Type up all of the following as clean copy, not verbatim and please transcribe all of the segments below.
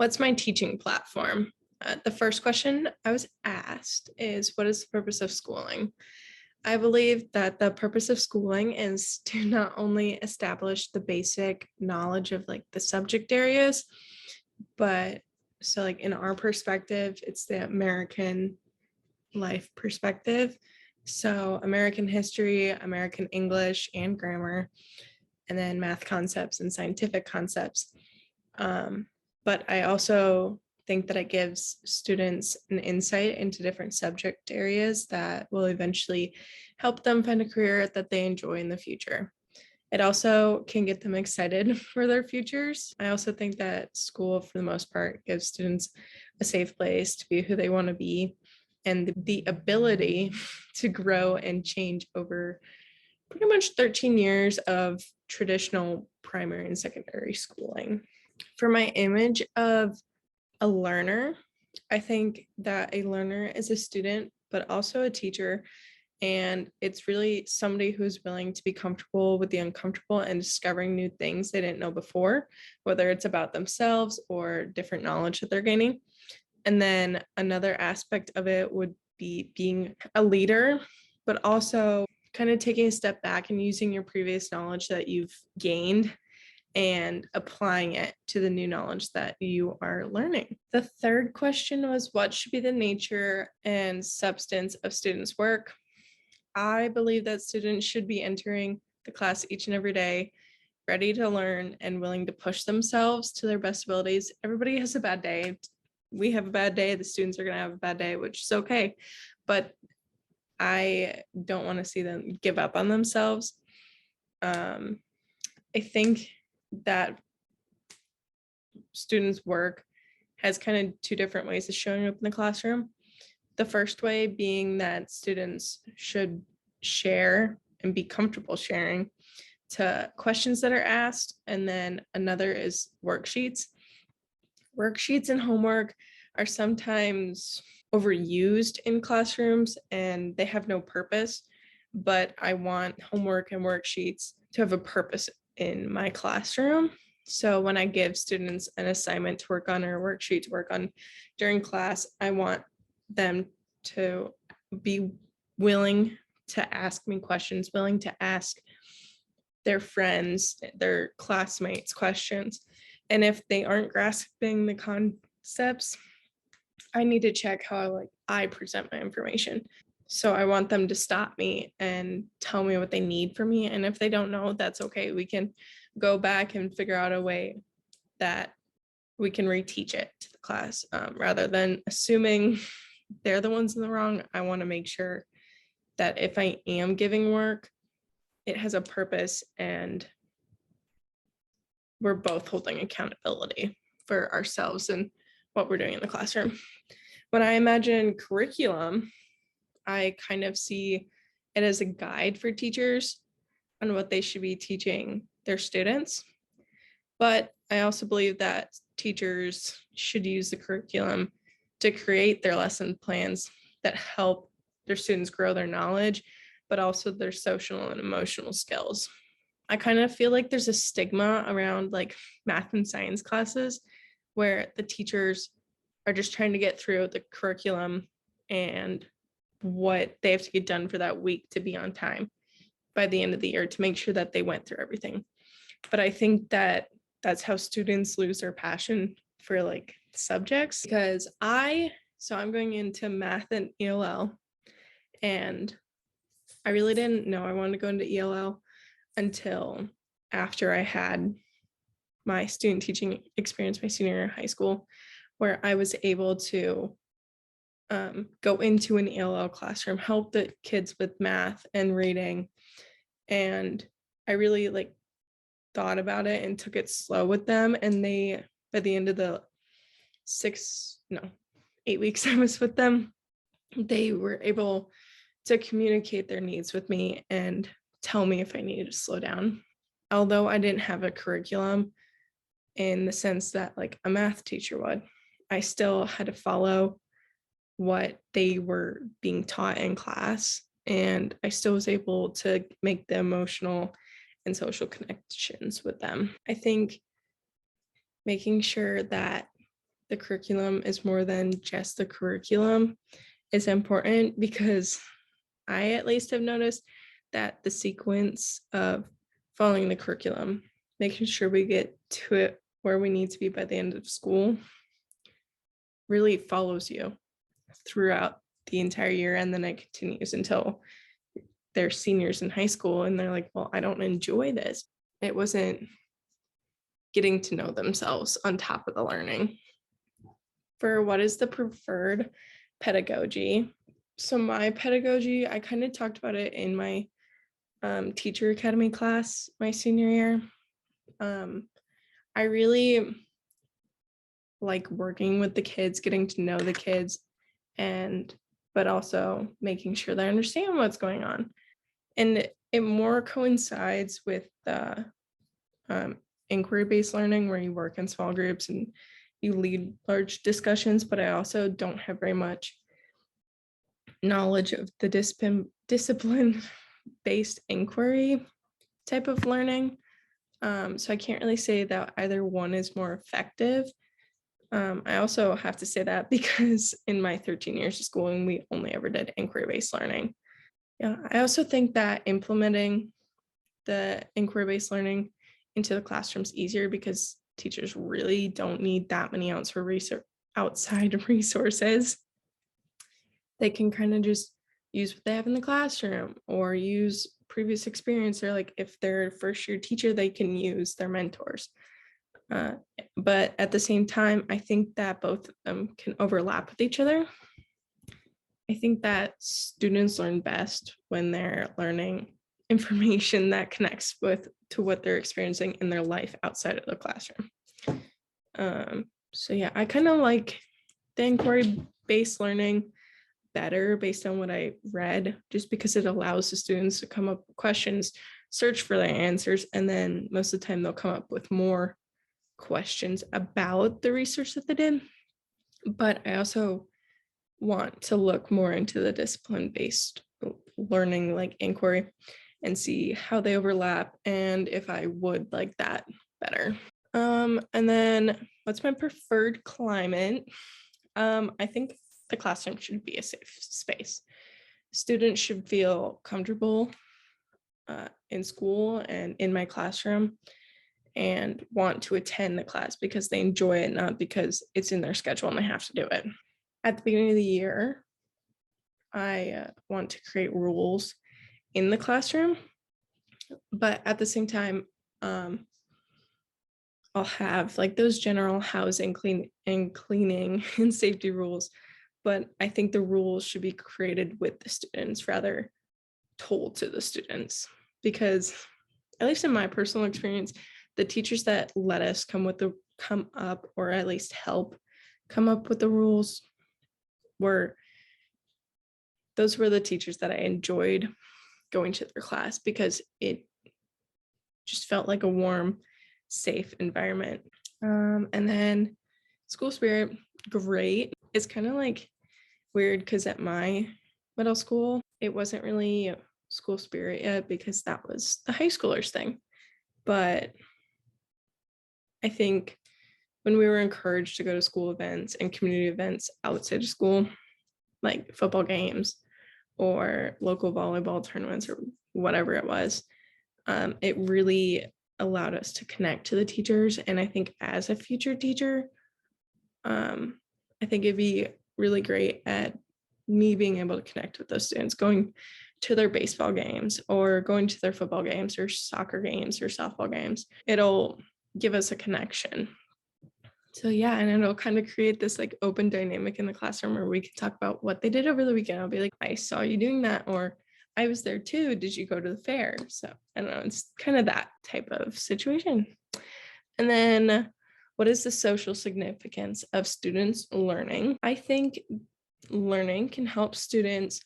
What's my teaching platform? The first question I was asked is, what is the purpose of schooling? I believe that the purpose of schooling is to not only establish the basic knowledge of like the subject areas, but so like in our perspective, it's the American life perspective. So American history, American English and grammar, and then math concepts and scientific concepts. But I also think that it gives students an insight into different subject areas that will eventually help them find a career that they enjoy in the future. It also can get them excited for their futures. I also think that school, for the most part, gives students a safe place to be who they want to be and the ability to grow and change over pretty much 13 years of traditional primary and secondary schooling. For my image of a learner, I think that a learner is a student, but also a teacher. And it's really somebody who's willing to be comfortable with the uncomfortable and discovering new things they didn't know before, whether it's about themselves or different knowledge that they're gaining. And then another aspect of it would be being a leader, but also kind of taking a step back and using your previous knowledge that you've gained and applying it to the new knowledge that you are learning. The third question was, what should be the nature and substance of students' work? I believe that students should be entering the class each and every day, ready to learn and willing to push themselves to their best abilities. Everybody has a bad day. We have a bad day. The students are going to have a bad day, which is okay. But I don't want to see them give up on themselves. I think that students' work has kind of two different ways of showing up in the classroom. The first way being that students should share and be comfortable sharing to questions that are asked. And then another is worksheets. Worksheets and homework are sometimes overused in classrooms and they have no purpose, but I want homework and worksheets to have a purpose in my classroom. So when I give students an assignment to work on or a worksheet to work on during class, I want them to be willing to ask me questions, willing to ask their friends, their classmates questions. And if they aren't grasping the concepts, I need to check how I present my information. So I want them to stop me and tell me what they need from me. And if they don't know, that's okay. We can go back and figure out a way that we can reteach it to the class rather than assuming they're the ones in the wrong. I want to make sure that if I am giving work, it has a purpose and we're both holding accountability for ourselves and what we're doing in the classroom. When I imagine curriculum, I kind of see it as a guide for teachers on what they should be teaching their students. But I also believe that teachers should use the curriculum to create their lesson plans that help their students grow their knowledge, but also their social and emotional skills. I kind of feel like there's a stigma around like math and science classes where the teachers are just trying to get through the curriculum and what they have to get done for that week to be on time by the end of the year to make sure that they went through everything. But I think that that's how students lose their passion for like subjects because I'm going into math and ELL and I really didn't know I wanted to go into ELL until after I had my student teaching experience my senior year of high school, where I was able to go into an ELL classroom, help the kids with math and reading. And I really thought about it and took it slow with them. And they, by the end of the 8 weeks I was with them, they were able to communicate their needs with me and tell me if I needed to slow down. Although I didn't have a curriculum in the sense that like a math teacher would, I still had to follow what they were being taught in class. And I still was able to make the emotional and social connections with them. I think making sure that the curriculum is more than just the curriculum is important, because I at least have noticed that the sequence of following the curriculum, making sure we get to it where we need to be by the end of school, really follows you throughout the entire year. And then it continues until they're seniors in high school and they're like, well, I don't enjoy this. It wasn't getting to know themselves on top of the learning. For what is the preferred pedagogy? So my pedagogy, I kind of talked about it in my teacher academy class my senior year. I really like working with the kids, getting to know the kids, but also making sure they understand what's going on. And it more coincides with the inquiry-based learning, where you work in small groups and you lead large discussions, but I also don't have very much knowledge of the discipline-based inquiry type of learning. So I can't really say that either one is more effective. I also have to say that because in my 13 years of schooling, we only ever did inquiry-based learning. Yeah, I also think that implementing the inquiry-based learning into the classroom's easier, because teachers really don't need that many outside resources. They can kind of just use what they have in the classroom or use previous experience, or like if they're a first year teacher, they can use their mentors. But at the same time, I think that both of them can overlap with each other. I think that students learn best when they're learning information that connects to what they're experiencing in their life outside of the classroom. So yeah, I kind of like the inquiry-based learning better based on what I read, just because it allows the students to come up with questions, search for their answers, and then most of the time they'll come up with more questions about the research that they did. But I also want to look more into the discipline-based learning, like inquiry, and see how they overlap and if I would like that better. And then what's my preferred climate? I think the classroom should be a safe space. Students should feel comfortable in school and in my classroom, and want to attend the class because they enjoy it, not because it's in their schedule and they have to do it. At the beginning of the year, I want to create rules in the classroom, but at the same time, I'll have like those general housing, cleaning and safety rules, but I think the rules should be created with the students rather told to the students, because at least in my personal experience, the teachers that let us come up, or at least help come up with the rules, were the teachers that I enjoyed going to their class, because it just felt like a warm, safe environment. And then school spirit, great. It's kind of like weird because at my middle school, it wasn't really school spirit yet, because that was the high schoolers thing. But I think when we were encouraged to go to school events and community events outside of school, like football games or local volleyball tournaments or whatever it was, it really allowed us to connect to the teachers. And I think as a future teacher, I think it'd be really great at me being able to connect with those students, going to their baseball games or going to their football games or soccer games or softball games. It'll give us a connection. So yeah, and it'll kind of create this like open dynamic in the classroom where we can talk about what they did over the weekend. I'll be like, I saw you doing that, or I was there too. Did you go to the fair? So I don't know, it's kind of that type of situation. And then what is the social significance of students learning? I think learning can help students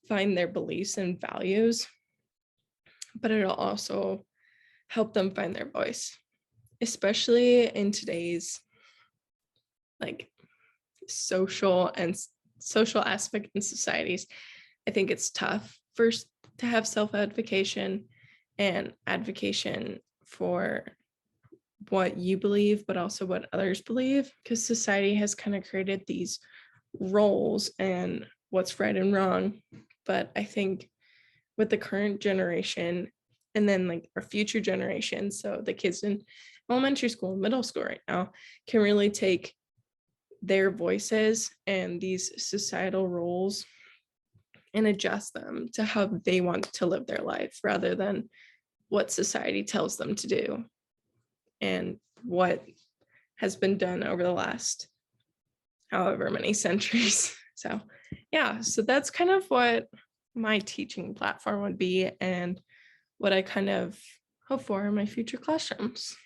find their beliefs and values, but it'll also help them find their voice, especially in today's like social aspect in societies. I think it's tough first to have self-advocation and advocation for what you believe, but also what others believe, because society has kind of created these roles and what's right and wrong. But I think with the current generation and then like our future generations, so the kids in elementary school, middle school right now, can really take their voices and these societal roles and adjust them to how they want to live their life rather than what society tells them to do and what has been done over the last however many centuries. So, yeah, so that's kind of what my teaching platform would be and what I kind of hope for in my future classrooms.